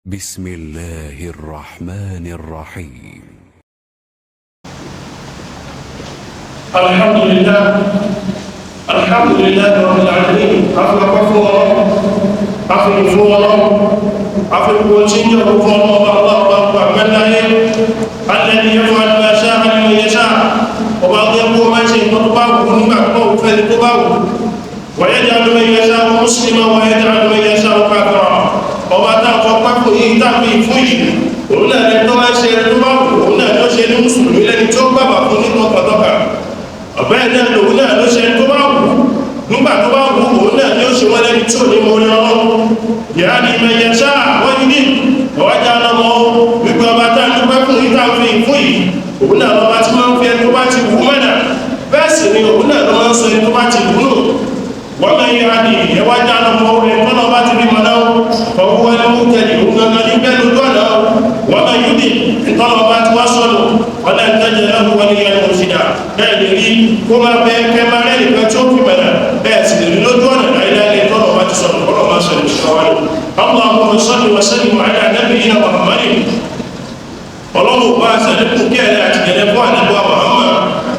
بسم الله الرحمن الرحيم. الحمد لله رب العالمين. عفوا الذي يفعل ما شاء لمن يشاء وبعض يقوم ما شيء تطبعه نبعه فلتبعه ويجعل من يشاء مسلما ويجعل من يشاء كافرا وبعد فقط يتابع فيه هنا لتوا شيء تبعه هنا لو شيء مسلم لن تبعه فني تطبعه أبدا هنا لو شيء تبعه nígbà tó bá wù òun náà ni ó ṣe wọ́n lẹ́ni tí ò ní mọ́ orí ọlọ́run yà ní mẹ́yẹsá wọ́n yìí ọwájá lọ́mọ wípé ọba tá ní pẹ́kùn ìta fi fún yìí òun náà lọ́ba tí máa ń fi ẹni tó bá ti wù mẹ́nà bẹ́ẹ̀ sì ni òun náà lọ́mọ sọ ẹni tó bá ti wù nù wọ́n mẹ́yẹ adì ẹwájá lọ́mọ orí ẹ̀kọ́ náà bá ti bí mọ́ náà fọwọ́ ẹni mú tẹ̀lé òun gangan ní bẹ́ẹ̀ lójú ọ̀nà wọ́n mẹ́ yúdì ìtọ́nà bá ti wá sọ́nù wọ́n náà tẹ́jẹ̀ lọ́wọ́ wọn ní ẹni òṣìdá bẹ́ẹ̀ lè rí kó máa bẹ kẹmàrẹ́ nìkan tí ó fi mẹ́nà bẹ́ẹ̀ sì lè rí lójú ọ̀nà láìláìlẹ̀ tọ́nà bá ti sọ̀rọ̀ kọ́nà máa sọ̀rọ̀ ìṣàwárí اللهم صل وسلم على نبينا محمد ọlọ́run bá sàlékún kí ẹ̀rẹ́ àti gẹ̀lẹ́ fún àdẹ́gbà Muhammad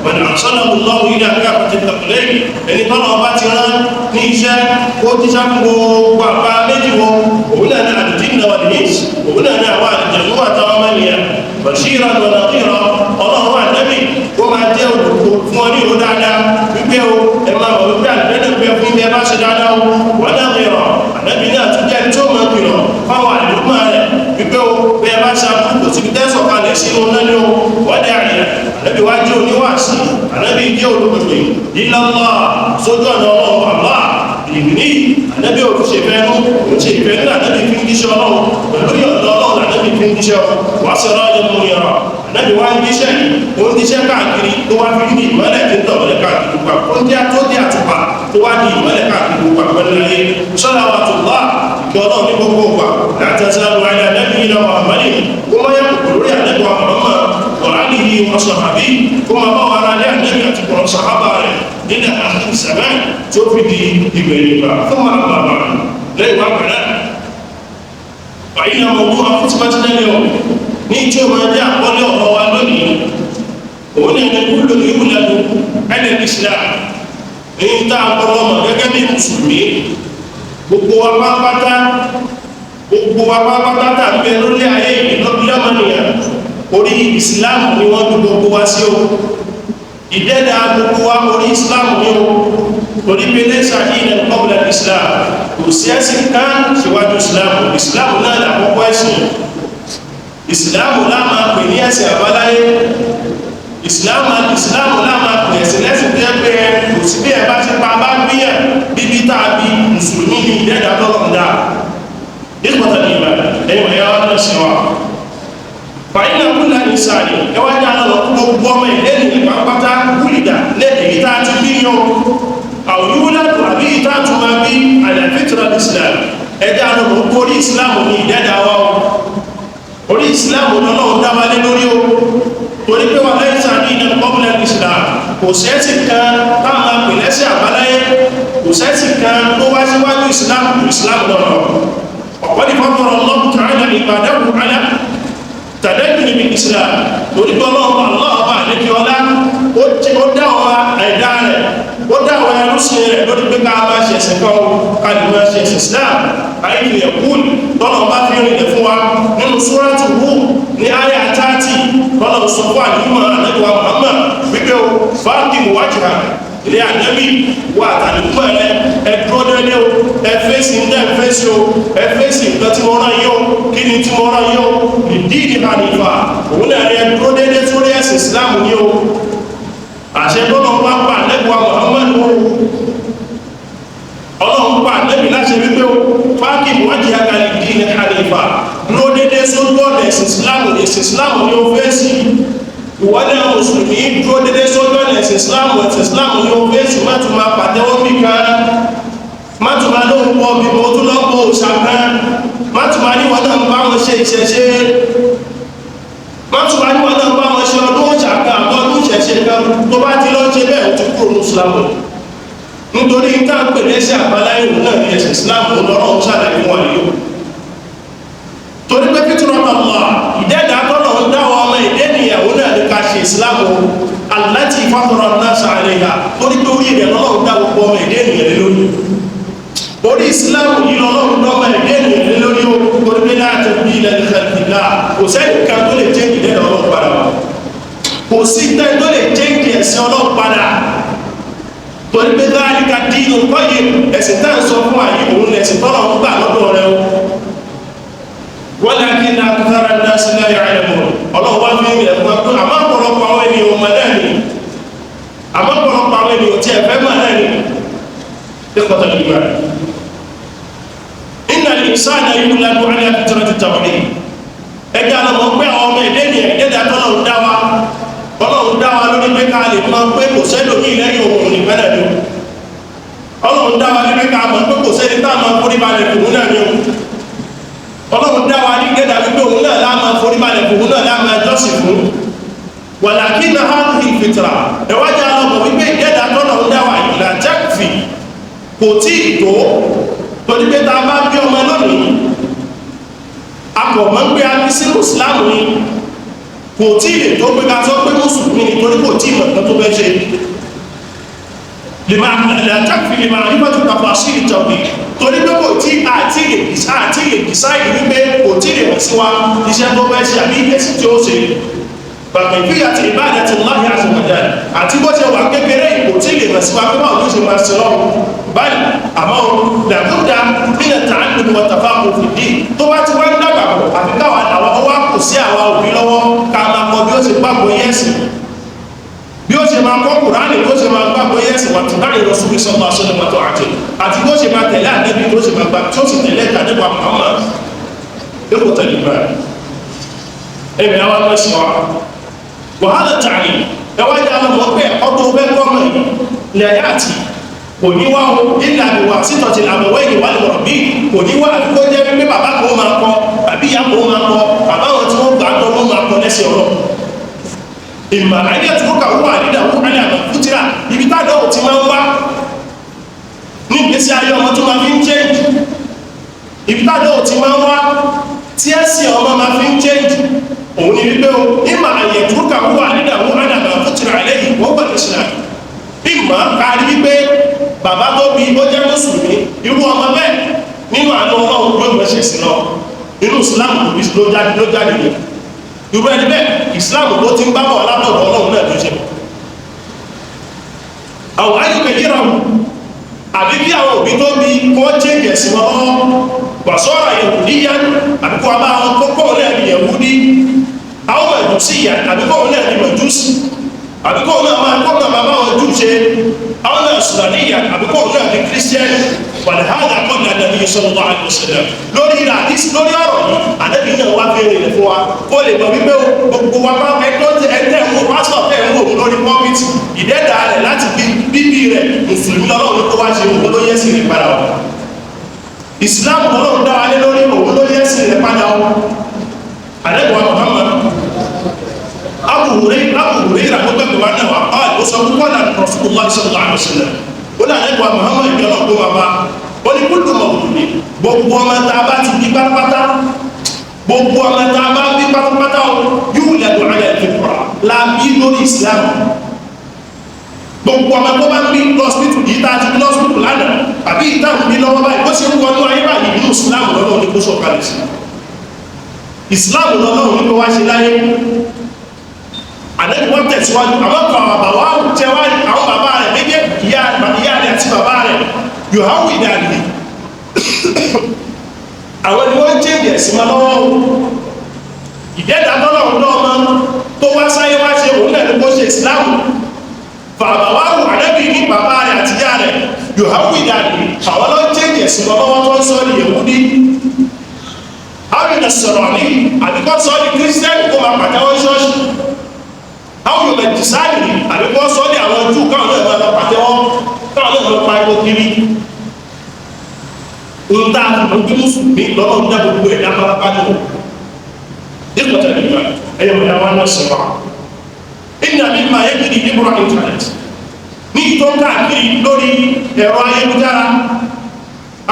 من أرسله الله إلى كافة الثقلين ẹni tọ́nà ọba ti rán ní iṣẹ́ kó ti ṣàkóso gbàgbà méjì wọn òun náà ní àdìjínà wà ní òun náà ní àwọn àdìjẹ̀lú àtàwọn mẹ́lìyà bàṣírà lọ́nà kíra ọlọ́run àdẹ́bì kó máa jẹ́ òdòdó fún ọ ní ìró dáadáa wípé o ẹ máa wọ̀ wípé àdìbẹ́nà pé fún ilé bá ṣe dáadáa o wọ́n náà kíra àdẹ́bì náà tún jẹ́ tó máa kíra fáwọn àdìbò rẹ̀ wípé o bí ẹ bá ṣe àbúkò sí fi tẹ́sọ̀ kalẹ̀ sínú náà ní o wọ́n dẹ̀ àyẹ̀ àdẹ́bì wá jẹ́ oníwàásí àdẹ́bì jẹ́ olùpèpè ìlànà sójú ọ̀nà ọlọ́run àlá ìní àdẹ́bì òfìṣe fẹ́nu òfìṣe ìfẹ́ nílà àdẹ́bì fi ń díṣẹ́ ọlọ́run pẹ̀lú ìyọ̀dọ̀ ọlọ́run àdẹ́bì fi ń díṣẹ́ wá sí ọlọ́run mú yàrá àdẹ́bì wá ń díṣẹ́ ó ń díṣẹ́ káàkiri tó wá fi ń di ìmọ́lẹ̀ tí ń tọ̀mọ́lẹ̀ káàkiri gbà ó ń díá tó dí àtùpà tó wá di ìmọ́lẹ̀ káàkiri gbà pẹ̀lú ayé sọ́lá wa tó lá kí ọlọ́run ní gbogbo gbà láti ẹsẹ̀ lọ ayé àdẹ́bì yìí lọ́wọ́ àmọ́lẹ̀ kó má yẹ kòkòrò rí àdẹ́bì wa mọ̀ọ́mọ́ wàhálì yìí wọ́n sọ àbí kó má bá wàhálà lé àdẹ́bì àti kọ̀ọ̀ sàhábà rẹ̀ nílẹ̀ àti sẹ̀mẹ́ tó fi di ìgbẹ̀yìn gbà fún wa bàbà lẹ́yìn wá pẹ̀lẹ́ àyíká ọgbọ́n afúntímátínẹ́lẹ̀ ọ̀ ní ìjọ máa jẹ́ àkọlé ọ̀rọ̀ wa lónìí òun ní ẹni kúrò ní ìwúlẹ̀dù ẹni Islam ní ìta àkọlọ́ mọ̀ gẹ́gẹ́ bí mùsùlùmí gbogbo wa pápátá tàbí lórí ayé ìlọ́gbìlọ́mọ̀nìyàn orí Islam ni wọ́n bí gbogbo wa sí o ìdẹ́dà gbogbo wa orí Islam ni o torí pé lẹ́sà ilẹ̀ qabla Islam kò sí ẹ̀sìn kan síwájú Islam náà làkọ́kọ́ ẹ̀sìn ìsìláàmù láàmà pè ní ẹ̀sìn àbáláyé ìsìláàmù láàmà pè ẹ̀sìn lẹ́sìn tẹ́ pé kò sí bí ẹ̀bá ti pa bá gbíyàn bíbí tàbí mùsùlùmí ní ìdẹ́dà lọ́rọ̀dá ìpọ̀tà ní ìbà ẹ̀yìn ẹ̀yà wọ́n sí wa fàílà kúlà ní sáàdì ẹwàjá lọ́nà gbogbo ọmọ ìlẹ́nì ìpapátá kúlìdà lẹ́ẹ̀kì tá ti bí yọ àwòyúwúlẹ́tò àbí ìtàtù máa bí àlàfíìtìrà Islam ẹjá lọ́nà kórí Islam ní ìdẹ́dà wa orí ìsìláàmù lọ́lọ́run dáwálé lórí o torí pé wà láì sáà ní ilẹ̀ public Islam kò sẹ́ẹ̀sì kan táwọn apìlẹ́sì àbáláyé kò sẹ́ẹ̀sì kan tó wá síwájú ìsìláàmù lọ́nà ọ̀pọ̀ ní fọ́tọ̀rọ̀ lọ́pù tààlà ìbàdẹ́kù alá tàdẹ́kù níbi Islam torí pé ọlọ́run aláàbà àlékí ọlá ó dáwọ́ ẹ̀dá rẹ̀ ó dáwọ́ ẹrúsìn rẹ̀ lórí pé ká máa ṣe ẹ̀sìn kan kálùmọ́ ṣe ẹ̀sìn Islam àìkú ẹ̀kún tọ́nà bá fi rìnlẹ̀ fún wa nínú Suratu Hud ní àyà 30 tọ́nà sọ fún àdúgbò àdúgbò Muhammad wípé o fáàkì wájúhà ilé ànábì wà àtàlùkọ́ ẹ̀dúró dédé o ẹfẹ́sì ń dẹ́ ẹfẹ́sì o ẹfẹ́sì nǹkan tí mo rán yóò kí ni tí mo rán yóò ìdíìdì hànífà òun náà rí ẹdúró dédé sórí ẹ̀sìn Islam ní o àṣẹ tọ́nà bá pa àdúgbò Muhammad ọlọ́run pa àdẹ́bì láti wípé ó fáàkì wájí agalì dí ní hanifa ló dédé sójú ọ̀nà ẹ̀sìn Islam ní ó fẹ́ sí ìwọ́lẹ̀ mùsùlùmí dúró dédé sójú ọ̀nà ẹ̀sìn Islam ní ó fẹ́ sí mátùmá pàtẹ́wọ́ mìíká mátùmá ló ń pọ̀ bí mo tún lọ́pọ̀ òṣàká mátùmá ní wọ́n náà bá wọn ṣe ìṣẹ̀ṣe mátùmá ní wọ́n náà bá wọn ṣe ọdún òṣàká àbọ́dún ìṣẹ̀ṣe kan tó bá ti lọ́ ṣe bẹ́ẹ̀ tó kúrò ní Islam nítorí ìta pẹ̀lẹ́ sí àbáláyé náà ní ẹ̀sìn Islam lọ́rọ̀ ṣàlàyé wọn yóò torí ìsìláàmù allati fatara an-nasa 'alayha torí pé orí rẹ̀ lọ́lọ́run dá gbogbo ọmọ ẹ̀dẹ́ ènìyàn lórí orí ìsìláàmù yìí lọ́lọ́run dọ́mọ ẹ̀dẹ́ ènìyàn lórí ó torí pé la tabdila li khalqillah kò sẹ́ni kan tó lè jẹ́ ìdẹ́rẹ̀ ọlọ́run padà wá kò sí tẹ́ tó lè jẹ́ ìdẹ̀sẹ̀ ọlọ́run padà torí pé dhalika dinul qayyim ẹ̀sìn tá à ń sọ fún àyè òun lẹ̀sìn tọ́lọ̀ ń gbà lọ́dọ̀ rẹ̀ o walakinna akthara an-nasi la ya'lamun ọlọ́run wá fi ń rẹ̀ fún ọdún àmọ́ ọ̀pọ̀lọpọ̀ àwọn ènìyàn mọ̀ náà ni àmọ́ ọ̀pọ̀lọpọ̀ àwọn ènìyàn tí ẹ̀fẹ́ mọ̀ náà ni ikhwata al-iman inna al-insana yuladu 'ala fitrati at-tawhid ẹgbẹ́ àlọ́mọ pé àwọn ọmọ ẹ̀dẹ́ ni ẹ̀dẹ́ tọ́lọ́run dá wa lórí pé ká lè mọ̀ pé kò sẹ́lòmí lẹ́yìn òun nìkan náà ni ọlọ́run dá wa lórí pé ká mọ̀ pé kò sẹ́ni tá a máa forí balẹ̀ fún náà ni ọlọ́run dá wa ní gẹ́dà wípé òun náà láàmà forí balẹ̀ fún òun náà láàmà jọ́sìn fún walakinna hadhihi al-fitra ẹwájá ọmọ wípé gẹ́dà tọ́lọ́run dá wa ìlà jákfì kò tí ì tó torí pé tá a bá bí ọmọ lónìí akọ̀mọ́ pé a bí sínú ìsìláàmù ni kò tí ì lè tó pé ká sọ pé mùsùlùmí ni torí kò tí ì mọ̀ nǹkan tó fẹ́ ṣe la takfi lè máa nípa tó tàbí àṣírí tàbí torí pé kò tí àti lè dìsáìdì wípé kò tí lè wọ́n sí wa iṣẹ́ tó fẹ́ ṣe àbí ẹ̀sìn tí ó ṣe bàbá ìfíyà ti ìbáàdà ti láyé àṣìwọ̀dá àti bó ṣe wà kékeré kò tí lè wọ́n sí wa pé báwo ló ṣe máa ṣe lọ́wọ́ báyìí àmọ́ làbúdà nínú tààdùn wọn tàfà kò fi dì tó bá ti wá ń dàgbà pọ̀ àfi káwa àwọn ọwọ́ kò sí àwa òbí lọ́wọ́ ká máa mọ bí ó ṣe gbàgbọ́ yẹ́sìn bí ó ṣe máa kọ́ kùránì bí ó ṣe máa gbàgbọ́ yẹ́sìn wà tùkárì Rasuli sallallahu alaihi wasallam àti bí ó ṣe máa tẹ̀lé àdébí bí ó ṣe máa gbà tí ó sì tẹ̀lé àdébí Muhammad èkó tẹ̀lé báyìí ẹ̀mí àwọn ọmọ ẹ̀sìn wa wàhálà tààrí ẹwájú àwọn ọmọ pé ọdún ọbẹ̀ kọ́mọ̀ lẹ́yà àti kò ní wá o nílà àbíwá sítọ̀tì àbẹ̀wẹ́ ìwà lọ́rọ̀ bí kò ní wá àbíkó jẹ́ pé bàbá kan máa kọ àbí ìyá kan máa kọ bàbá wọn tí wọ́n gbà á tọ́ máa kọ lẹ́sẹ̀ ọ̀rọ̀ ìmọ̀ àyẹ̀ tó kà wọ́n àdídà wọ́n alẹ́ àmọ́ fútìrà ibi táàdọ̀ ò ti máa ń wá ní ìgbésí ayé ọmọ tó máa fi ń change ibi táàdọ̀ ò ti máa ń wá tí ẹ̀sìn ọmọ máa fi ń change òun ni wípé o ìmọ̀ àyẹ̀ tó kà wọ́n àdídà wọ́n alẹ́ àmọ́ fútìrà lẹ́yìn wọ́n gbà ìṣẹ̀lẹ̀ ìmọ̀ kárí wípé bàbá tó bí ó jẹ́ mùsùlùmí irú ọmọ bẹ́ẹ̀ nínú àánú ọlọ́run ló ń gbẹ́sẹ̀ sí lọ inú Islam ló jáde ní irú ẹni bẹ́ẹ̀ Islam ló ti ń bá bọ̀ látọ̀dọ̀ ọlọ́run náà ló ṣe àwọn ayọ̀kẹ́ yíra wù àbí bí àwọn òbí tó bí kọ́ jẹ́jẹ̀ sí wọn lọ́wọ́ wàsọ́ra Yahudiya àbí kọ́ abá wọn kọ́kọ́ náà ní Yahudi àwọn Majusiya àbí kọ́ náà ní Majusi àbí kọ́ náà máa kọ́ náà bàbá wọn jù ṣe àwọn náà Sùdàníyà àbí kọ́ náà ní Kírísítíẹ́nì wàlhálà kọ́nà Nabi sallallahu alaihi wasallam lórí ìlà àdísì lórí ọ̀rọ̀ yìí àdẹ́bí náà wá fẹ́ rìn fún wa kó lè mọ̀ wípé gbogbo wa bá ẹgbẹ́ mú pásítọ̀ fẹ́ mú òun lórí pọ́mìtì ìdẹ́dà rẹ̀ láti bíbí rẹ̀ mùsùlùmí lọ́lọ́run tó wá ṣe òun ló yẹ sí rẹ̀ padà wọn ìsìláàmù lọ́lọ́run dá wa lé lórí òun ló yẹ sí rẹ̀ padà wọn àdẹ́bí wa Muhammad Abu Hurairah àgbẹ̀gbẹ̀ wa náà wà á ó sọ púpọ̀ náà Rasulullah sallallahu alaihi wasallam ó náà ẹ̀kọ́ Muhammad ìjọba tó wà bá ó ní kúlù mọ̀lúdì gbogbo ọmọ tá a bá ti bí pátápátá gbogbo ọmọ tá a bá bí pátápátá yóò lẹ́dọ̀ alẹ́ ìfipúra láàbí lórí Islam gbogbo ọmọ tó bá ń bí lọ́sítù yìí tá a ti bí lọ́sítù lánàá àbí ìtàn bí lọ́wọ́ báyìí bó ṣe ń wọnú ayé báyìí nínú Islam lọ́nà ní kó sọ̀kalẹ̀ sí Islam lọ́nà ní kó wá ṣe láyé àdẹ́bí wọ́n tẹ̀síwájú àwọn kan àbàwá tẹwájú àwọn bàbá rẹ̀ méjì ìyá rẹ̀ àti bàbá rẹ̀ yóò háwù ìdáàdì àwọn ni wọ́n jẹ́ ìdẹ̀sí ma lọ́wọ́ ìdẹ́dà tọ́lọ̀ ọ̀dọ́ọ̀mọ́ tó wá sáyé wá ṣe òun náà ní kó ṣe ìsìláàmù fàbàwá wù àdẹ́bí ní bàbá rẹ̀ àti ìyá rẹ̀ yóò háwù ìdáàdì àwọn lọ́ jẹ́ ìdẹ̀sí ma lọ́wọ́ tó ń sọ ní Yẹhudi àwọn ìdẹ̀sọ̀rọ̀ ní àbíkọ́ sọ ní kírísítẹ́nì kó máa pàtẹ́wọ́ ṣọ́ọ̀ṣì àwọn yóò bẹ̀rẹ̀ sáàlì àbíkọ́ sọ ní àwọn ojú káwọn náà lọ pàtẹ́wọ́ káwọn náà lọ pa ẹgbẹ́ kiri ń tá ojú mùsùlùmí lọ́wọ́ ń dá gbogbo ẹ̀dá pátápátá ìpọ̀tẹ̀ nígbà ẹ̀yọ̀ ìyá wa náà sọ wá ìnà mímọ ayébìrì níbúra internet ní ìtọ́ káàkiri lórí ẹ̀rọ ayélujára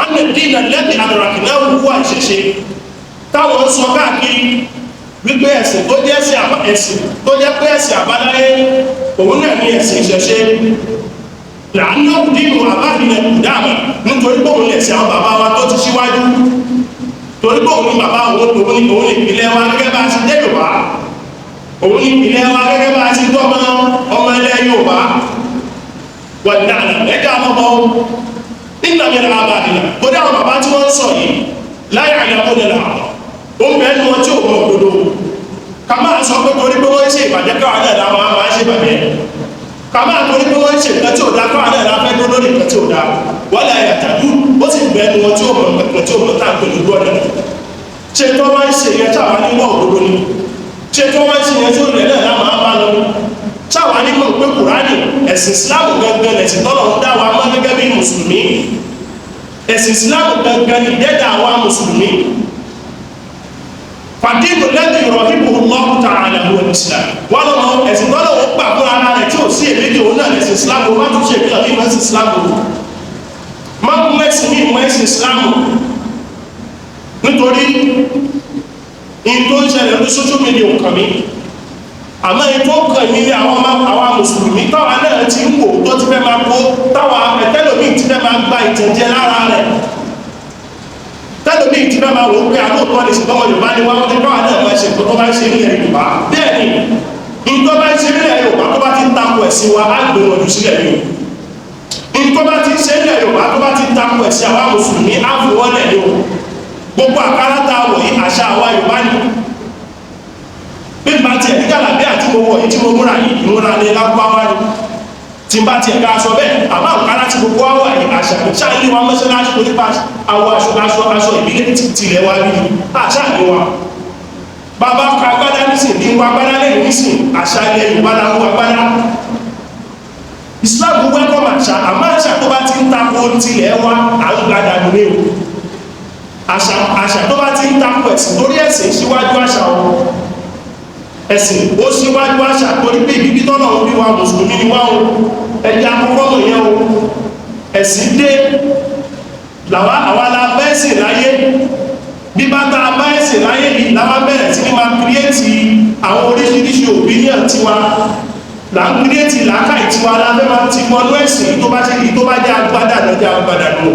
anna dina lẹ́bi àdàràkìnà wúwà ìṣẹ̀ṣe táwọn sọ káàkiri wípé ẹ̀sìn tó jẹ́ ẹ̀sìn tó jẹ́ pé ẹ̀sìn àbáláyé òun náà ní ẹ̀sìn ìṣẹ̀ṣe làánú dínú àbábìnrin ìdáàmà nítorí pé òun lẹ̀sìn àwọn bàbá wa tó ti ṣíwájú torí pé òun ní bàbá òun ní ìpìlẹ̀ wa gẹ́gẹ́ bá ti jẹ́ Yorùbá òun ní ìpìlẹ̀ wa gẹ́gẹ́ bá ti tọ́ ọmọ ilẹ̀ Yorùbá wà ní àná ẹ̀ka àmọ́bọ̀ nígbà mẹ́rin àbábìnrin tó dá àwọn bàbá tí wọ́n ń sọ yìí láyé àyàwó nílà ó ń bẹ́ẹ̀ ní wọn tí ò mọ̀ òdodo ká máa sọ pé torí pé wọ́n ń ṣe ìbàjẹ́ káwọn náà láwọn á máa ṣe ìbàjẹ́ ká máa torí pé wọ́n ń ṣe nǹkan tí ò dá káwọn náà láfẹ́ tó lórí nǹkan tí ò dá wọ́n lè àyàtàdú ó sì bẹ́ẹ̀ ní wọn tí ò mọ̀ nǹkan tí ò mọ̀ táà pẹ̀lú gbọ́dọ̀ ṣe tó wá ń ṣe yẹn táwa ní wọ́n òdodo ni ṣe tó wá ń ṣe yẹn tí ó rẹ̀ náà láwọn á bá lọ táwa ní mọ̀ pé Kùránì ẹ̀sìn Ìsìlámù gangan ẹ̀sìn tọ́lọ̀ ń dá wa mọ́ gẹ́gẹ́ bí mùsùlùmí ẹ̀sìn Ìsìlámù gangan ní dẹ́dà wa mùsùlùmí fàdínù lẹ́dí ìrọ̀hìbò Allahu ta'ala huwa al-Islam wọ́n lọ́wọ́ ẹ̀sìn tọ́lọ̀ ó gbà fún ara rẹ̀ tí ó sí èméjì òun náà ẹ̀sìn Islam má tún ṣe ìpínlẹ̀ ní ẹ̀sìn Islam má mú ẹ̀sìn ní ìmọ̀ ẹ̀sìn Islam nítorí in tó ń ṣẹlẹ̀ ní social media nǹkan mi àmọ́ in tó kàn mí ní àwọn mùsùlùmí táwa náà ti ń wò tó ti fẹ́ máa kó táwa ẹ̀tẹ́lómi ti fẹ́ máa gba ìtẹ̀jẹ lára rẹ̀ tẹ́lómi ti fẹ́ máa wò pé àlóòtọ́ ní ṣùgbọ́n Yorùbá ni wọ́n ti báwa náà máa ṣe tó bá ń ṣe nílẹ̀ Yorùbá bẹ́ẹ̀ ni in tó bá ń ṣe nílẹ̀ Yorùbá tó bá ti ń takò ẹ̀sìn wa á gbé wọn jù sílẹ̀ yìí in tó bá ti ṣe nílẹ̀ Yorùbá tó bá ti ń takò ẹ̀sìn àwa mùsùlùmí á fi wọ́n lẹ̀ yìí gbogbo àkárátà wọ̀ yìí àṣà àwa Yorùbá ni bí n bá tiẹ̀ ní gàlàbí àti mo wọ̀ yìí tí mo múra yìí ìmúra ní lágbáwá ni tí n bá tiẹ̀ ká aṣọ bẹ́ẹ̀ àmọ́ àkárá tí gbogbo àwọ̀ yìí àṣà ṣáà ní wa mọ́ṣáláṣí tó nípa àwọ̀ aṣọ ìbílẹ̀ tilẹ̀ wa bí àṣà ní wa bàbá ka agbádá nísìn ní wa agbádá lẹ́yìn nísìn àṣà ilẹ̀ Yorùbá la wọ agbádá Islam wẹ́kọ̀m àṣà àmọ́ àṣà tó bá ti ń takò tilẹ̀ wa à ń gbádà lórí o àṣà tó bá ti ń takò ẹ̀sìn lórí ẹ̀sìn síwájú àṣà wọn ẹ̀sìn ó síwájú àṣà torí pé ibi tọ́nà ń bí wa mùsùlùmí ni wá o ẹ̀jẹ̀ akọ́kọ́ mọ̀ yẹn o ẹ̀sìn dé làwa àwa la bá ẹ̀sìn láyé bí bá ta bá ẹ̀sìn láyé yìí làwa bẹ̀rẹ̀ sí ní máa kírẹ́ẹ̀tì àwọn oríṣiríṣi opinion tiwa là ń kírẹ́ẹ̀tì làákàyè tiwa la fẹ́ máa ti mọ́nú ẹ̀sìn tó bá jẹ́ agbádà lọ́jà agbádà lọ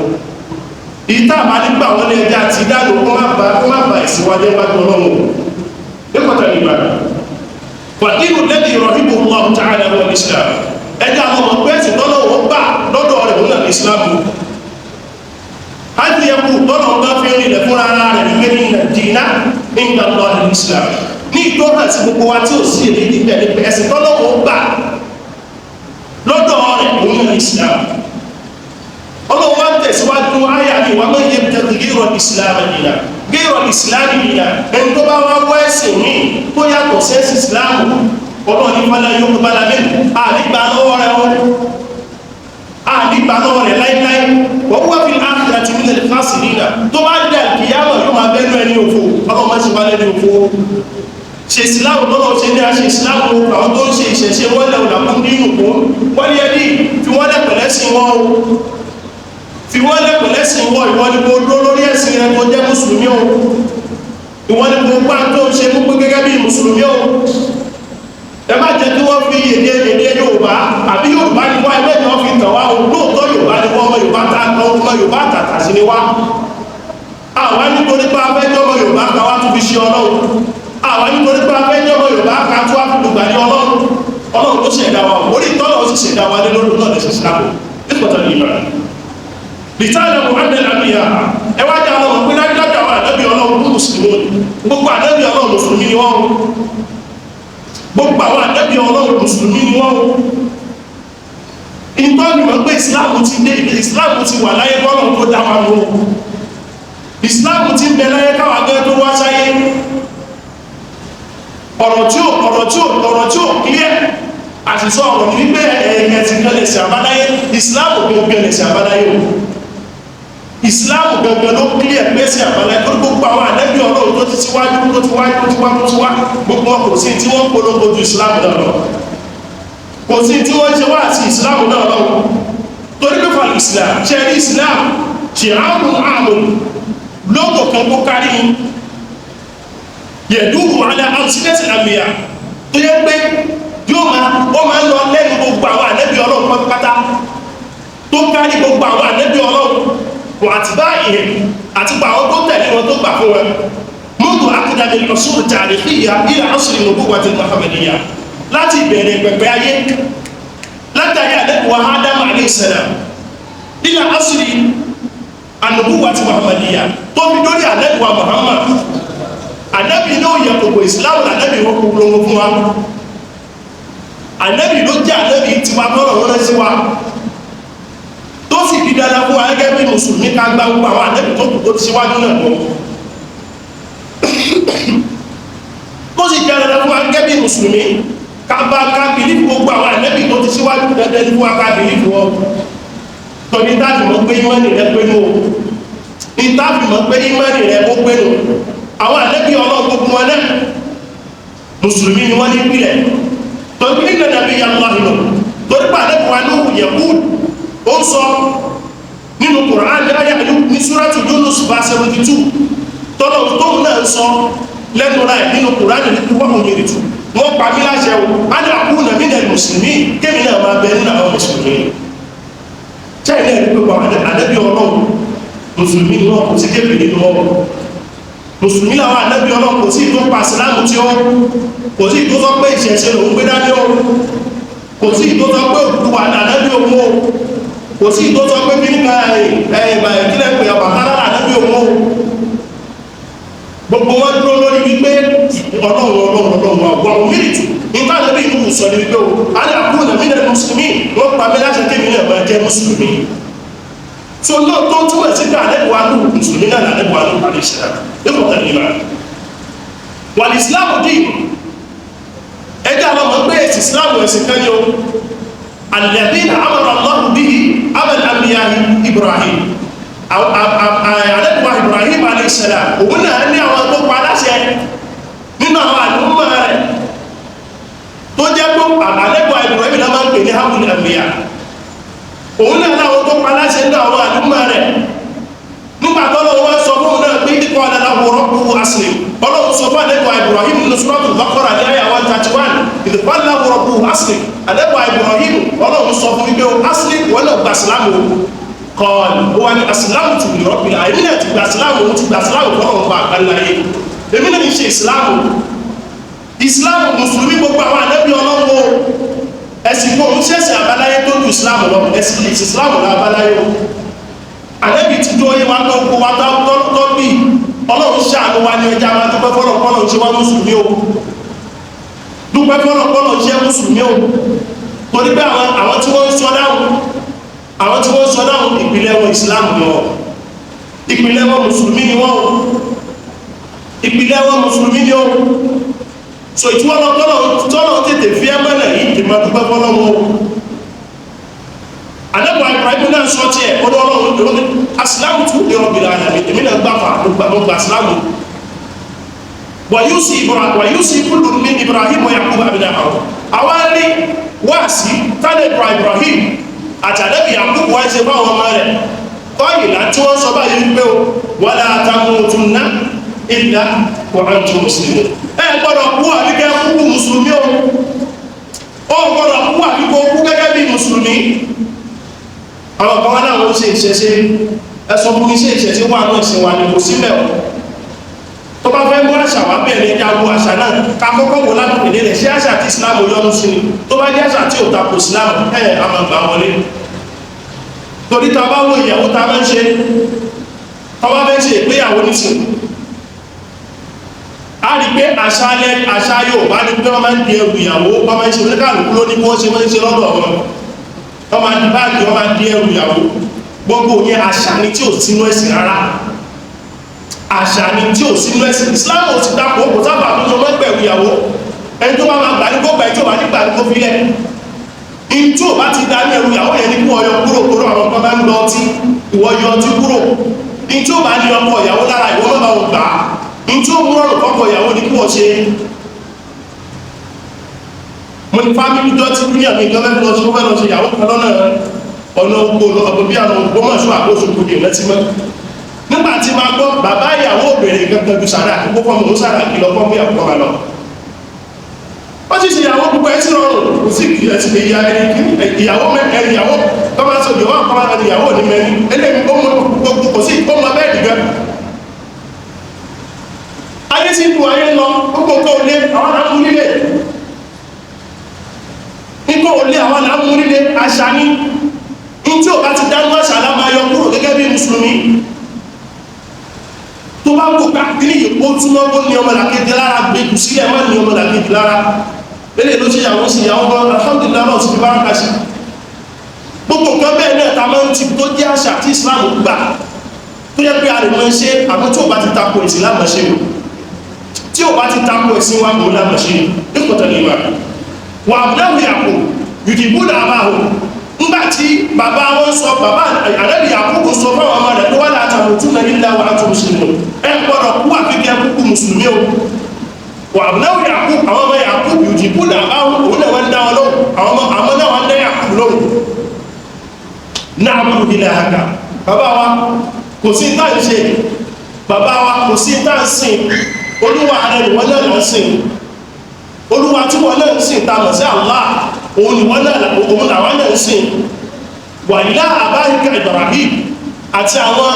ìta àbá nígbà wọn ní ẹja àti ìdáàlú kó má ba ẹ̀sìn wájú ẹgbàgbọ́ ọlọ́run nípọ̀tà ìgbàdà fàdínù lẹ́dí ìrọ̀hìbò Allahu ta'ala huwa al-Islam ẹjá àwọn ọmọ pẹ́ẹ̀sì tọ́lọ̀wọ́ gbà lọ́dọ̀ rẹ̀ wọ́n náà Islamu hajji ẹkù tọ́lọ̀ bá fi rí ilẹ̀ fún ara rẹ̀ wípé ní Nàìjíríà inda Allahi al-Islam ní ìtọ́nà sí gbogbo wa tí ó sí èdè nígbẹ̀ ní pẹ́ẹ̀sì tọ́lọ̀wọ́ gbà lọ́dọ̀ rẹ̀ wọ́n náà Islam ọlọ́wọ́ wá tẹ̀síwájú ayà ní wà mọ́ yẹ gẹ́rọ ìsìláàmì ìlà ẹni tó bá wá wọ́ ẹ̀sìn ní tó yàtọ̀ sí ẹ̀sìn ìsìláàmù ọlọ́ni fọ́lá yóò kó bára mẹ́rin àdígbà lọ́wọ́ rẹ̀ láíláí wọ́n wá fi áàkìlá ti nílẹ̀ fásì nílà tó bá dẹ̀ kìyàmọ̀ yóò máa bẹ́nu ẹni òfò ọlọ́mọ sí wálẹ̀ ní òfò ṣe ìsìláàmù lọ́nà ṣe ní àṣẹ ìsìláàmù àwọn tó ń ṣe ìṣẹ̀ṣe wọ́n lẹ̀ òlàkún nínú kó wọ́n yẹ bí fi wọ́n lẹ̀ pẹ̀lẹ́sìn wọn fi wọ́n lẹ́pẹ̀ lẹ́sìn wọ́n ìwọ́n ni kò dó lórí ẹ̀sìn rẹ̀ tó jẹ́ mùsùlùmí o ìwọ́n ni kò gbá tó ṣe mú pé gẹ́gẹ́ bí mùsùlùmí o ẹ má jẹ́ kí wọ́n fi èdè Yorùbá àbí Yorùbá ni wọ́n ẹgbẹ́ ni wọ́n fi tàn wá o lóòótọ́ Yorùbá ni wọ́n ọmọ Yorùbá tàtà sí ni wá àwọn nítorí pé afẹ́jọ́ ọmọ Yorùbá ká wá tún fi ṣe Ọlọ́run àwọn nítorí pé afẹ́jọ́ ọmọ Yorùbá ká tún wá fi dùgbà ní Ọlọ́run ló ṣẹ̀dá wa orí ìtọ́lọ̀ ó sì ṣẹ̀dá wa ní lórí náà lẹ́sìn Ìsìlámù nípòtà ní ìmọ̀ràn lìtàlẹ̀ muhammed abiya ẹwà jẹ́ àwọn ọmọ pínlẹ̀ dájọ́ àwọn ànábì Ọlọ́run mùsùlùmí gbogbo ànábì Ọlọ́run mùsùlùmí ni wọ́n gbogbo àwọn ànábì Ọlọ́run mùsùlùmí ni wọ́n ìtọ́jú mọ̀ pé ìsìláàmù ti dé ìsìláàmù ti wà láyé bọ́ọ̀lù tó dá wa lọ ìsìláàmù ti bẹ láyé káwà gẹ́ tó wá sáyé ọ̀rọ̀ tí ó clear àṣìṣọ́ ọ̀rọ̀ ní wípé ẹ̀yẹ ti gẹ́lẹ̀ sí àbáláyé ìsìláàmù gẹ́gẹ́lẹ̀ sí àbáláyé o ìsìláàmù gẹ́gẹ́ ló clear pé sí àbáláyé tó gbogbo àwọn ànábì Ọlọ́run tó ti síwájú gbogbo wọn kò sí tí wọ́n polongo ju ìsìláàmù náà lọ kò sí tí wọ́n ṣe wá sí ìsìláàmù náà lọ torí pé fà ìsìláàmù ṣe rí ìsìláàmù ṣe àmù lóògùn kan kó kárí yẹ̀dúrù ala alsinati al-anbiya tó yẹ pé yóò máa ń lọ lẹ́nu gbogbo àwọn ànábì ọlọ́run pátápátá tó kárí gbogbo àwọn ànábì ọlọ́run kò àtibá ìhẹ̀ àti gbà àwọn tó tẹ̀lé wọn tó gbà fún wọn mọ́tò akadami al-usul at-tarikhiyya ila asr an-nubuwwah al-muhammadiyya láti ìbẹ̀rẹ̀ pẹ̀pẹ̀ ayé látàrí ànábì wa Adam alayhi salam ila asr an-nubuwwah al-muhammadiyya tó fi dórí ànábì wa Muhammad ànábì ló yẹ gbogbo Islam ànábì wọn kò lọ́wọ́ fún wa ànábì ló jẹ́ ànábì tiwa tọ́lọ̀ wọn sí wa tó sì di dáadáa fún wa gẹ́gẹ́ bí mùsùlùmí ká gbá gbogbo àwọn ànábì tó kù tó ti síwájú náà lọ tó sì jẹ́ dáadáa fún wa gẹ́gẹ́ bí mùsùlùmí ká bá ká bìlífù gbogbo àwọn ànábì tó ti síwájú dandan fún wa ká bìlífù wọn tọ́ni táàbì mọ́ pé ìmọ̀nì rẹ pé nù ní táàbì mọ́ pé ìmọ̀nì rẹ ó pé nù àwọn ànábì ọlọ́run gbogbo wọn náà mùsùlùmí ni wọ́n ní ìpìlẹ̀ torí pé nígbà nàbí ya Allah lọ torí pé ànábì wa ló yẹ̀kú ó sọ nínú Kùránì ayé ní Suratu Yunus bá 72 tọ́lọ̀ tóun náà ń sọ lẹ́nu ráì nínú Kùránì ní wọ́n mú yẹrì tù wọ́n pa mí láṣẹ o á ní àkú nàbí nà mùsùlùmí kémi náà máa bẹ nínú àwọn mùsùlùmí china ní pípa ànábì ọlọ́run mùsùlùmí ni wọ́n kò sí kébì nínú ọ̀rọ̀ mùsùlùmí làwọn ànábì ọlọ́run kò sí ìtò pa sílámù tí ó kò sí ìtò sọ pé ìṣẹ̀ṣẹ̀ lòún gbé dání ó kò sí ìtò sọ pé òkúta ànábì òun ó kò sí ìtò sọ pé kíníkà ìkílẹ̀ pé ọ̀bàtálá ànábì òun ó gbogbo wọn dúró lórí wípé ọlọ́run àwọn mírìtù nígbà ànábì inú sọ ní wípé o alẹ́ àkúrò nàbí nà mùsùlùmí wọ́n pa mí láṣẹ kémi náà máa jẹ́ mùsùlùmí so náà tó túmọ̀ sí pé àlẹ́bùwá ló mùsùlùmí náà àlẹ́bùwá ló parí ìṣẹ̀dá lẹ́kọ̀ọ́ tẹ̀lé ìmọ̀ wà ní ìsìláàmù dì ẹjẹ́ àwọn ọmọ pé ẹ̀sìn ìsìláàmù ẹ̀sìn kan ní o alladhina amara Allahu bihi abal anbiya Ibrahim àlẹ́bùwá Ibrahim alayhi salam òun náà ní àwọn tó pa aláṣẹ nínú àwọn àlùmọ́ rẹ̀ tó jẹ́ pé àlẹ́bùwá Ibrahim náà máa ń pè ní abul anbiya òun náà láwọn tó pa aláṣẹ ní àwọn àlùmọ́ rẹ̀ nígbà tó lọ́wọ́ wọ́n sọ fún náà pé kíkọ́ aláwọ̀ rọ́pù aslim ọlọ́run sọ fún àlẹ́bùwá Ibrahim ní Suratul Baqara ní àyà 131 ìdìpá aláwọ̀ rọ́pù aslim àlẹ́bùwá Ibrahim ọlọ́run sọ fún wípé aslim wọ́n náà gba sílámù kọ́ọ̀lù ó wà ní asìlámù tù ní rọ́pù àìmí náà ti gba sílámù òun ti gba sílámù fọ́lọ́run bá àgbáláyé èmi náà ń ṣe ìsìlámù ìsìlámù mùsùlùmí gbogbo àwọn ànábì ọlọ́run ẹ̀sìn kò ń ṣẹ̀ṣẹ̀ àbáláyé tó ju ìsìlámù lọ ẹ̀sìn ìsìlámù lọ àbáláyé o ànábì ti tó yé wa tó kó wa tó bí ọlọ́run ṣàánú wa ní ẹja wa dúpẹ́ fọ́lọ̀ pọ́lọ̀ ṣe wá mùsùlùmí o dúpẹ́ fọ́lọ̀ pọ́lọ̀ ṣe mùsùlùmí o torí pé àwọn tí wọ́n sọ dáhùn ìpìlẹ̀ wọn ìsìlámù ni wọn ìpìlẹ̀ wọn mùsùlùmí ni wọn ìpìlẹ̀ wọn mùsùlùmí ni wọn so ìtúwọ́n tọ́lọ̀ tètè fi ẹgbẹ́lẹ̀ yìí tè máa dúpẹ́ fọ́lọ́wọ́ alẹ́bùwá Ibrahim náà sọ tí ẹ̀ ọlọ́run asìlámù tún lè ọbìnrin àyàmì èmi náà gbáfà gbogbo asìlámù wàyúsí kúlù ní Ibrahim wa Yaqub àbìnà àwọn rí wá sí tálẹ̀bùwá Ibrahim àtàlẹ́bì Yaqub wá ṣe fáwọn ọmọ rẹ̀ kọ́yìnlá tí wọ́n sọ báyìí wípé wala tamutunna illa wa antum muslimun ẹ gbọ́dọ̀ kú àbíkẹ́ kú mùsùlùmí o gbọ́dọ̀ kú àbíkẹ́ kú gẹ́gẹ́ bí mùsùlùmí àwọn kan wọ́n náà wọ́n ṣe ìṣẹ́ṣe ẹsọ fún iṣẹ́ ìṣẹ́ṣe wà náà ìṣẹ́ wà ní kò sílẹ̀ ọ̀ tó bá fẹ́ mú àṣà wá bẹ̀rẹ̀ ẹja wo àṣà náà ká kọ́kọ́ wò láti pèlè rẹ̀ ṣé àṣà tí Islam yọ́nú sí ni tó bá jẹ́ àṣà tí ò tako Islam ẹ̀ àmàgbà wọlé torí ta bá wo ìyàwó ta máa ń ṣe tó bá fẹ́ ṣe ìgbéyàwó nísìn a rí pé àṣà Yorùbá ní pé wọ́n máa ń di ẹrù ìyàwó wọ́n máa ń ṣe oníkàlùkù lóní bí wọ́n ṣe máa ń ṣe lọ́dọ̀ wọn wọ́n máa di báàgì wọ́n máa di ẹrù ìyàwó gbogbo yẹn àṣà ni tí ò sínú ẹ̀sìn rárá àṣà ni tí ò sínú ẹ̀sìn Islam ò ti dákò kò sábà tó tó mọ́gbẹ̀ ìyàwó ẹni tó bá máa gbà ní gbogbo ẹjọ́ bá nígbà tó fi lẹ̀ in tí ò bá ti dá ní ẹrù ìyàwó yẹn ní kí wọ́n yọ kúrò kúrò àwọn kan bá ń lọ ọtí ìwọ yọ ọtí kúrò in tí ò bá ní ọkọ ìyàwó lára ìwọ náà bá wọn gbà á in tí ó mú ọ̀rọ̀ kọ́kọ́ ìyàwó ní kí wọ́n ṣe mo ní fámílì jọ tí ní àmì ìjọba lọ sí ọgbẹ́ lọ sí ìyàwó kan lọ́nà ọ̀nà ogbó ọ̀bọ̀ bí àwọn ògbómọ̀ṣọ́ àgbóṣù gbogbo ìrẹsì mọ́ nígbà tí máa gbọ́ bàbá ìyàwó obìnrin kankan ju sàrà kí kókó mọ̀ ó sàrà kí lọ kọ́ bí àkọ́kọ́ wa lọ. wọ́n ti ṣe ìyàwó gbogbo ẹ̀ sí rọrùn kò sí ẹ̀sìn lè ya ìyàwó ìyàwó kọ́ máa sọ ìyàwó àkọ́kọ́ ìyàwó ní mẹ́rin eléyìí ó mọ gbogbo kò sí ó mọ bẹ́ẹ̀ dìgbà. ayé ti ń bu ayé lọ gbogbo nǹkan olé àwọn àmú nílé nǹkan olé àwọn àmú nílé àṣà ní tí ò bá ti dánú àṣà lámà yọ kúrò gẹ́gẹ́ bí mùsùlùmí tó bá kó ká kíní ìpó túnmọ́ bó ní ọmọlàkejì lára gbẹ̀kù sílẹ̀ má ní ọmọlàkejì lára lélẹ̀ ló ṣe ìyàwó sí ìyàwó gan alhamdulillah náà ti fi bára kàṣì gbogbo nǹkan bẹ́ẹ̀ náà ta máa ń ti tó jẹ́ àṣà tí Islam gbà tó yẹ pé a lè máa ń ṣe àmọ́ tí ò bá ti tako ẹ̀sìn láàmà ṣe o tí ò bá ti tako ẹ̀sìn wa mọ̀ láàmà ṣe nípòtẹ́ ní ìwà wà dáhùn yàpò yùdìbò làbá o ńgbàtí bàbá wọn sọ bàbá àrẹ́bì Akoko sọ fáwọn ọmọ rẹ̀ tó wà látàrí tí mẹ́rin láwọ́ àti mùsùlùmí ẹ gbọ́dọ̀ kú àfikẹ́ kúkú mùsùlùmí o wà náà Yakub àwọn ọmọ Yakub yùdìbò làbá òun náà wọ́n dá wọn lóhùn àwọn ọmọ náà wọ́n dá Yakub lóhùn náà mú ilẹ̀ àgbà bàbá wa kò sí tá ń ṣe bàbá wa kò sí tá ń sìn olúwa rẹ̀ wọ́n náà lọ sìn olúwa tí wọ́n náà ń sìn ta mọ̀ sí Allah òun ni wọ́n náà làwọn náà ń sìn wà ilá àbáyíká Ibrahim àti àwọn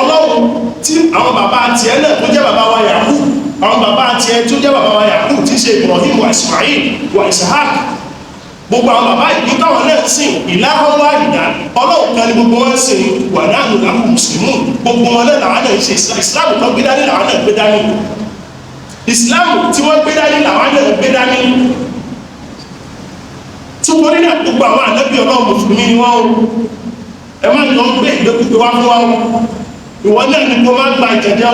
ọlọ́run tí àwọn bàbá àti ẹ̀ náà tó jẹ́ bàbá wa Yakub àwọn bàbá àti ẹ̀ tó jẹ́ bàbá wa Yakub tí ṣe Ibrahim wa Ismail wa Ishaq gbogbo àwọn bàbá ìlú táwọn náà ń sìn ìlàhàn wá ìdá ọlọ́run kan ní gbogbo wọn sìn wà láàánú làwọn mùsùlùmí gbogbo wọn náà làwọn náà ń ṣe Islam kan gbé dání làwọn náà gbé dání Islam tí wọ́n gbé dání làwọn náà gbé dání túnbọ̀ nínú gbogbo àwọn ànábì ọlọ́run mùsùlùmí ni wọ́n ẹ má lọ gbé ìgbékúgbé wá fún wa ìwọ náà ni kó má gba ìtẹ̀jẹ́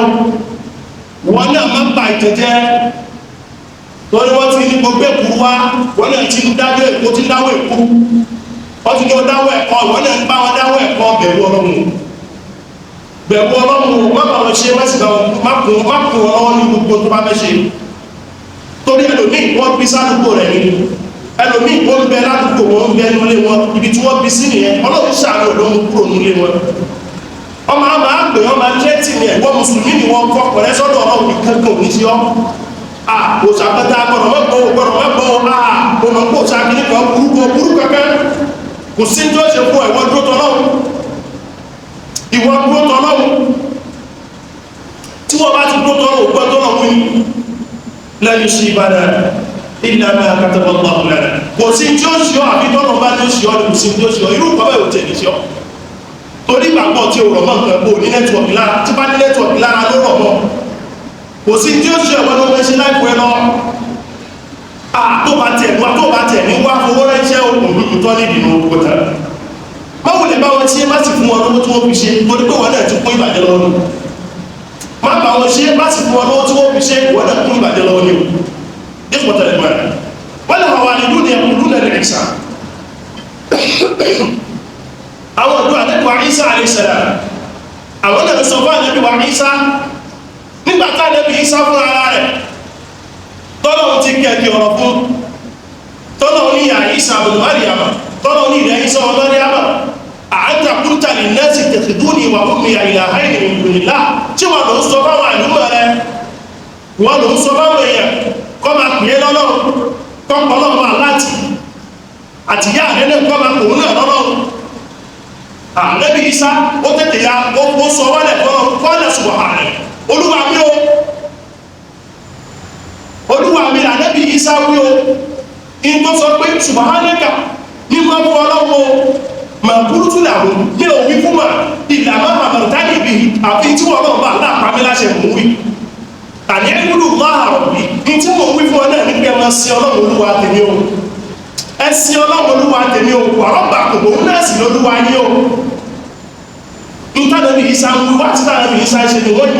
ìwọ náà má gba ìtẹ̀jẹ́ lórí wọ́n ti ní gbogbo èkú wá wọ́n náà ti ń dájọ́ èkó ti dáwọ́ èkó wọ́n ti ní ó dáwọ́ ẹ̀kọ́ ìwọ náà ń bá wọn dáwọ́ ẹ̀kọ́ bẹ̀rù ọlọ́run má bá wọn ṣe má kún wọn lọ́wọ́ ní gbogbo tó bá fẹ́ ṣe torí ẹlòmíì wọ́n bí sádùúgbò rẹ̀ ní ẹlòmíì ó ń bẹ ládùúgbò wọn ń bẹ nílé wọn ibi tí wọ́n bí sí nìyẹn ọlọ́run ṣàánú ọlọ́run kúrò nílé wọn ọmọ àmà àgbè ọmọ tẹ́tì ní ẹ̀gbọ́n mùsùlùmí ni wọ́n kọ́ pẹ̀lẹ́ sọ́dọ̀ ọlọ́run ní kankan ní sí ọ́ òṣàpẹta gbọ́dọ̀ òṣàkíní kan burú kankan kò sí tó ṣe fún ìwọ dúró tọ́lọ́run tí wọ́n bá ti dúró tọ́lọ́run gbọ́ tọ́lọ́run ní lẹ́yìn sí ìbàdàn ilẹ̀ abẹ́ akátẹ́bọ̀ lọ́wọ́ lẹ́rẹ̀ kò sí tí ó ṣe ọ́ àbí tọ́lọ́ bá ní ó ṣe ọ́ ní kò sí tí ó ṣe ọ́ irú kọ́ bẹ́ẹ̀ ò tẹ̀ ní ṣe ọ́ torí ìgbàgbọ́ tí ó rọ̀ mọ́ nǹkan kò ní nẹ́tíwọ̀kì lára tí bá ní nẹ́tíwọ̀kì lára ló rọ̀ mọ́ kò sí tí ó ṣe ọ̀wọ́n ló fẹ́ ṣe láìpẹ́ ẹ lọ tó bá tẹ̀ ní wá fowó ránṣẹ́ òkùnkùn tọ́ níbi ìlú owó tẹ̀ báwo lè bá wọn ṣe má sì fún wọn lówó tí wọ́n fi ṣe torí pé wọn náà ti kún ìbàjẹ́ lọ́wọ́ ni má bá wọn ṣe má sì fún wọn lówó tí wọ́n fi ṣe wọn náà kún ìbàjẹ́ lọ́wọ́ ni إخوة الإيمان والوالدون يقولون لعيسى àwọn ọ̀dọ́ àdẹ́kọ̀ Ìsá alayhi salam àwọn náà sọ fún àdẹ́kọ̀ Ìsá nígbàtá àdẹ́kọ̀ Ìsá fún ara rẹ̀ tọ́lọ̀ ti kẹ́kẹ́ ọ̀rọ̀ fún tọ́lọ̀ ní ìyà Ìsá ibn Maryam tọ́lọ̀ ní ìyà Ìsá ibn Maryam a'anta qulta linnasi ittakhiduni wa ummiya ilahayni min dunillah tí wọ́n lọ sọ fáwọn àlúmọ̀ rẹ̀ wọ́n lọ sọ fáwọn èèyàn kọ́ máa pè é lọ́lọ́run kọ́ pọ̀lọ́mọ aláti àti yá àrẹ́lẹ́ kọ́ máa pòun náà lọ́lọ́run àrẹ́bí Ìsá ó tètè ya ó sọ wọ́lẹ̀ kọ́lẹ̀ subhana olúwa mi àrẹ́bí Ìsá wí o in tó sọ pé subhanaka ní mọ́ fún ọlọ́wọ́ ma burú tún làwọn ní òwí fún ma ìlànà àmàlùtánì bí àfi tí wọ́n lọ́wọ́ bá láàpamíláṣẹ mú wí àní ẹgbùdù láàrùn bí i tí mo wí fún ọ náà nígbẹ́ ma sí ọlọ́run olúwa tèmi o ẹsí ọlọ́run olúwa tèmi o wàrọ́bà kòkò náà sí lọ́lúwa ní o ìtànàbí Ìsá ń wí wá tí tànàbí Ìsá ṣe ni wọ́n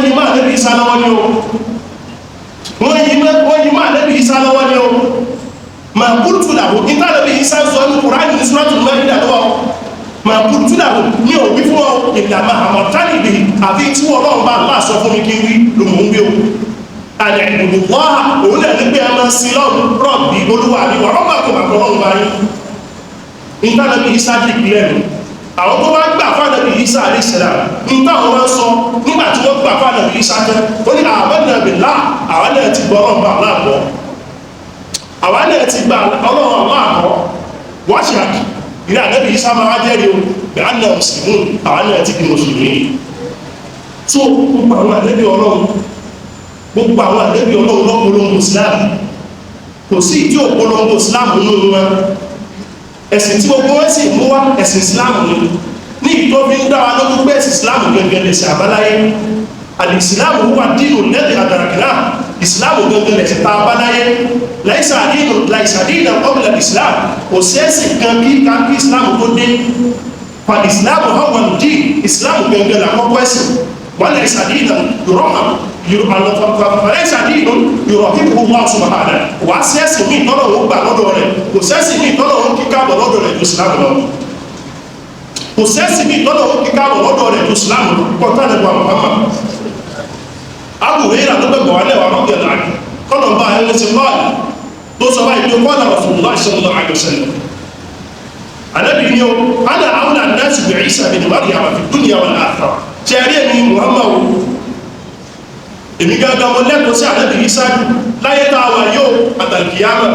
yí máa nẹ́bí Ìsá lọ́wọ́ ní o wọ́n yí máa nẹ́bí Ìsá lọ́wọ́ ní o ma kúrùtù làwọn ìtànàbí Ìsá sọ ní Kùránì ní Suratul Maida lọ́wọ́ ma kúrùtù làwọn ní òwí fún ọ ìlànà àmọ̀tánìbì àbí tí wọ́n lọ́wọ́ bá láàṣọ fún mi kí wí lòmò ń gbé o àdẹ̀ ìdùnkọ́ òun náà ní pé a máa sí lọ́rùn rọ̀bì olúwa ní wọ́n rọ́bà kò bàbá ọlọ́run bá yín ìtànàbí Ìsá dìgbìlẹ̀ nù àwọn tó bá gbà fún Ànábì Ìsá alayhi salam ní táwọn wọ́n sọ nígbà tí wọ́n gbà fún Ànábì Ìsá tẹ́ ó ní amanna billah àwọn náà ti gbọ́ ọlọ́run bá aláàbọ̀ àwọn náà ti gbà ọlọ́run aláàbọ̀ wọ́n ṣe àkì ìrìn Ànábì Ìsá máa jẹ́rìí o bí a náà muslimun àwọn náà ti di mùsùlùmí tó gbogbo àwọn ànábì ọlọ́run lọ́pọ̀lọpọ̀ Islam kò sí ìdí òpolongo Islam nínú wọn ẹ̀sìn tí gbogbo wọn sì mú wá ẹ̀sìn Islam ní ìtọ́ fi ń dá wa lójú pé ẹ̀sìn Islam gẹ́gẹ́ lẹ̀sìn àbáláyé alìsìláàmù wà dínú lẹ́dẹ̀ àdàràkìlá ìsìláàmù gẹ́gẹ́ lẹ̀sìn tá àbáláyé láìsàdínà ọ̀bìlà ìsìláàmù kò sẹ́sì kan kí ìsìláàmù tó dé fa ìsìláàmù hàn dí ìsìláàmù gẹ́gẹ́ làkọ́kọ́ ẹ̀sìn wọ́n láìsàdínà yọ̀rọ̀hàn yọ̀rọ̀hìbù wà subhanahu wà sẹ́sì mí tọ́lọ̀ wọn gbà lọ́dọ̀ rẹ̀ kò sẹ́sì mí tọ́lọ̀ wọn kíkàbọ̀ lọ́dọ̀ rẹ̀ ìsìláàmù lọ kò sẹ́sì mí tọ́lọ̀ wọn kíkàbọ̀ lọ́dọ̀ rẹ̀ ìsìláàmù kọ́tàlẹ̀wà Muhammad Abu Hurairah tó gbẹ̀gbọ̀ wà lẹ́wà rọ́bì ọ̀làrí kọ́nà bá ẹni ti lọ́ọ̀lì tó sọ báyìí tó kọ́nà Rasulullah sallallahu alaihi wasallam Ànábì ní o ana awla an-nas bi Isa bin Maryam fi dunya wal akhirah ṣẹ́rí ẹni Muhammad èmi gángan mo lẹ́kọ̀ọ́ sí Ànábì Isa láyé tá a wà yóò àtàlùkìyàmà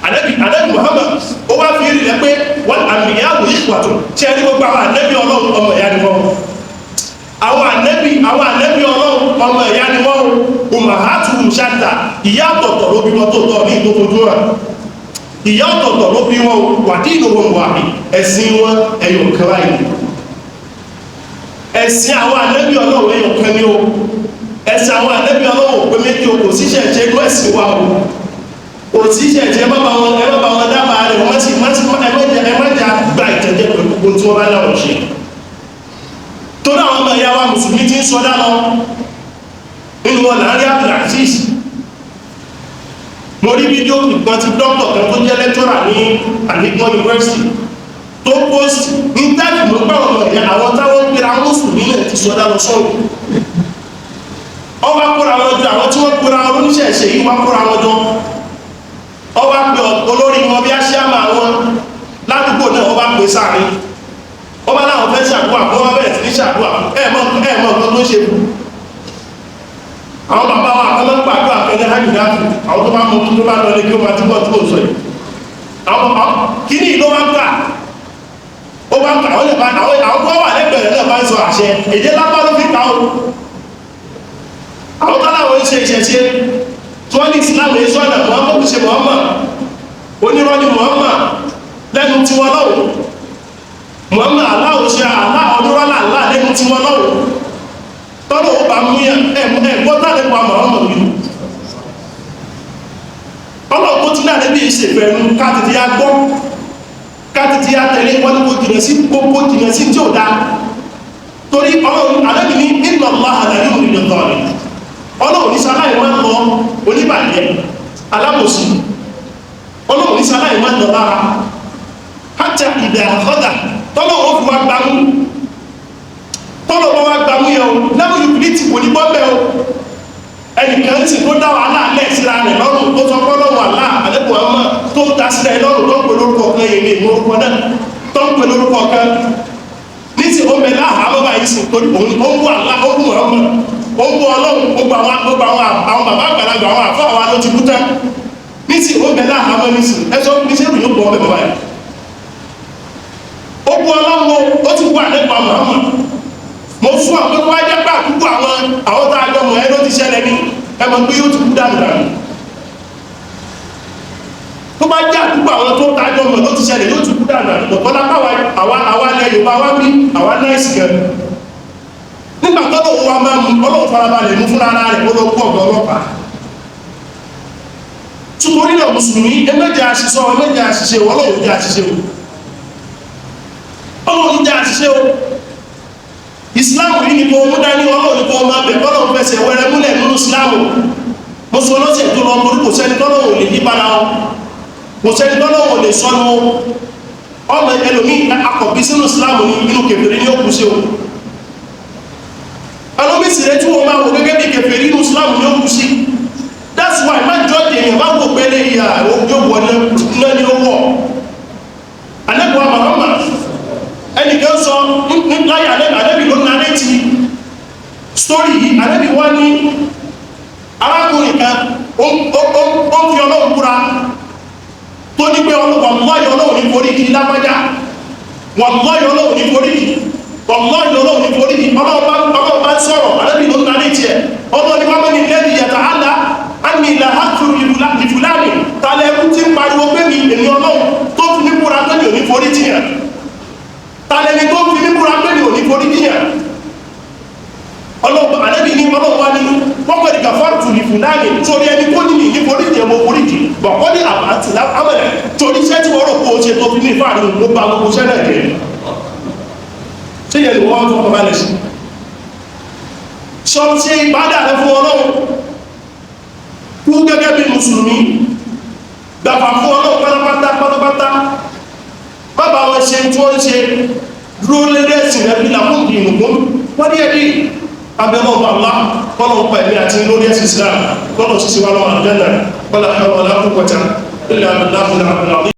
Ànábì Muhammad ó wá fi rí rẹ pé wal anbiya'u ikhwatun ṣẹ́rí gbogbo àwọn ànábì Ọlọ́run ọmọ ìyá ni wọ́n àwọn ànábì Ọlọ́run ọmọ ìyá ni wọ́n ummahatuhum shatta ìyá ọ̀tọ̀ọ̀tọ̀ ló bí wọn tó tọ́ ní ìgbókojú rẹ̀ ìyá ọ̀tọ̀ọ̀tọ̀ ló bí wọn wa dinuhum wahid ẹ̀sìn wọn ẹ̀yọ̀ kan báyìí ẹ̀sìn àwọn ànábì Ọlọ́run ẹ̀yọ̀ kan ní o ẹ̀sìn àwọn ànábì Ọlọ́run pé méjì o kò síṣẹ́ ìṣẹ́ inú ẹ̀sìn wa o kò síṣẹ́ ìṣẹ́ bábà wọn dábàá rẹ̀ wọ́n sì ẹmọ́jà gba ìtẹ̀jẹ́ pẹ̀lú gbogbo tí wọ́n bá láwọn ṣe tó dáwọn ọmọ ìyá wa mùsùlùmí tí ń sọdá lọ nínú wọn láàrin Abdulaziz mo rí fídíò ìgbọ́n ti dọ́kítọ̀ kan tó jẹ́ lẹ́tọ́rà ní Al-Imam University tó post ní táàkì mọ́ pàwọn ọmọ ìyá àwọn táwọn ń pèrè àwọn mùsùlùmí náà ti sọdá lọ sọ́run ọwá kóra wọn jọ àwọn tí wọ́n kóra wọn oníṣẹ̀ṣẹ̀ yìí wá kóra wọn jọ ọwá pé olórí wọn bí aṣíàmà wọn ládùúgbò náà ọwá pè sáàrin ọba láwọn fẹ́ ṣàdúrà fún wọn bẹ̀rẹ̀ sí ní ṣàdúrà ẹ̀mọ́ nǹkan tó ṣe fún àwọn bàbá wa akọ́lọ́ gbàdúrà kẹ́lẹ́ hajjúdáàtù àwọn tó bá mọ tó bá lọ lé kí ó máa túbọ̀ tó sọ yìí àwọn kí ní ìlú wọn gbà ó bá gbà àwọn tó wà lẹ́gbẹ̀rẹ̀ náà bá ń sọ àṣẹ èdè lápá ló fi kàó àwọn tó láwọn ṣe ìṣẹ̀ṣe tí wọ́n ní ìsìlámù èso ọ̀nà Muhammad ṣe Muhammad onírọ́ ni Muhammad lẹ́nu tí wọ́n lọ́wọ́ Muhammad aláwọ̀ ṣe ọdúnrọ́lá ńlá lẹ́nu tí wọ́n lọ́wọ́ tọ́lọ̀ ó bá mú ẹgbọ́ta nípa Muhammad yìí ọlọ́pọ̀ tí náà lẹ́bí ìṣẹ̀fẹ̀ẹ́nu káàtìtì ya gbọ́ káàtìtì ya tẹ̀lé wọ́n kó jìnà sí gbogbo jìnà sí tí ó dá torí ọlọ́run alẹ́bí ní inna Allaha la yuhibbu adh-dhalimin ọlọ́run ní sáláì máa ń lọ oníbàjẹ́ alábòsí ọlọ́run ní sáláì máa ń lọ lára hátà ìdẹ̀ àkọ́dà tọ́lọ̀ ó fi wá gbámú tọ́lọ̀ bá wá gbámú yẹn o lẹ́mú ìpìlì tí kò ní bọ́bẹ̀ o ẹnìkan sì tó dá wàhálà alẹ́ síra rẹ̀ lọ́rùn tó sọ pọ́ lọ́wọ́ àlá àlẹ́kùn ọmọ tó dá sílẹ̀ lọ́rùn tó ń pè lórúkọ kan yẹn lè mú orúkọ náà tó ń pè lórúkọ kan ní ti ó mẹ́lá àhámọ́ báyìí sì torí òun ó ń bú àlá ó ń bú ọmọ ó ń bú ọlọ́run ó gba àwọn bàbá àgbàlagbà àwọn àfọ́ àwọn ló ti kú tán ní ti ó mẹ́lá àhámọ́ ní sì ẹ sọ ní sẹ́rù yóò bọ́ ọbẹ̀ báyìí ó bú ọlọ́run ó ti bú àlẹ́kùn ọmọ mo fún àwọn tó wá jẹ́ pé àkúkú àwọn tá a jọ mọ̀ ẹ́ ló ti ṣẹlẹ̀ ní ẹmọ pé yóò ti kú dànù dànù tó bá jẹ́ àkúkú àwọn tó tá a jọ mọ̀ ló ti ṣẹlẹ̀ yóò ti kú dànù dànù pọ̀ tọ́lá pàwọ́ àwa ilẹ̀ Yorùbá wá bí àwa náìsì gan nígbà tọ́lọ̀ wa máa mú Ọlọ́run farabalẹ̀ mú fúnra rẹ̀ ó lọ kú ọ̀gá ọlọ́pàá tuntun náà mùsùlùmí ẹmẹ́jẹ àṣìṣe Ọlọ́run jẹ́ àṣìṣe o Islamu yìí ni kò mú dání Ọlọ́run ní kò máa bẹ̀ Ọlọ́run fẹsẹ̀ wẹrẹ múlẹ̀ nínú Islamu mọ́sọ̀lọ́sẹ̀ tó lọ borí kò sẹ́ni tọ́lọ́run lè yípadà ọ kò sẹ́ni tọ́lọ́run lè sọ́nù ọmọ ẹlòmí akọ̀bí sínú Islamu ní inú kèfèrí ní òkú sí o alómísì rẹ tí wọ́n máa wò gẹ́gẹ́ bí kèfèrí inú Islamu ní òkú sí that's why má jọ́ èèyàn bá wò pé lẹ́yìn yóò wọ náà ní owó anẹ́kọ̀ọ́ sórí yìí ànábì wá ní arákùnrin kan ó fi Ọlọ́run búra tó ní pé wallahi Ọlọ́run ní foríjì lágbájá, wallahi Ọlọ́run ní foríjì, wallahi Ọlọ́run ní foríjì. Ọlọ́run bá sọ̀rọ̀ ànábì ló ń darí tiẹ̀ ọdún ní wábẹ́ ní lẹ́dí yàtà àlá àmì ìlà hàtùrù ìfúláàmì tààlẹ̀ ẹkú tí ń pariwo pé mi èmi Ọlọ́run tó fi ní búra pé ní òní foríjì yàn, tààlẹ̀ ni tó fi ní búra pé ní òní foríjì yàn. Ọlọ́run ànábì ní Ọlọ́run wá ní wọ́pọ̀ ìdíkà fáàtù ìfúláàmì torí ẹni kó ní ní foríjì ẹmọ foríjì bọ̀kọ́ ní àbátì lámẹ́lẹ̀ torí iṣẹ́ tí wọ́n rò pé ó ṣe tó fi ní ìfáàrí ló bá gbogbo iṣẹ́ náà jẹ́. Ṣé yẹ lè wọ́n tó kọ́ balẹ̀ sí? Ṣọ́ọ̀tí ìbádà rẹ fún Ọlọ́run kú gẹ́gẹ́ bí mùsùlùmí gbàfà fún Ọlọ́run pátápátá bàbá wọn ṣe tí wọ́n ṣe dúró lédè ẹ̀sìn rẹ̀ bí làkúndì ìnùkún wọ́n ní ẹ̀dí abẹ́mọ̀ ọ̀bàlá kọ́lọ̀ pẹ̀lú àti lórí ẹ̀sìn Islam kọ́lọ̀ sí síwá lọ́wọ́ àjẹ́nà kọ́lọ̀ àwọn alákùnkọ̀ta ilẹ̀ àbúláfún àbúláfún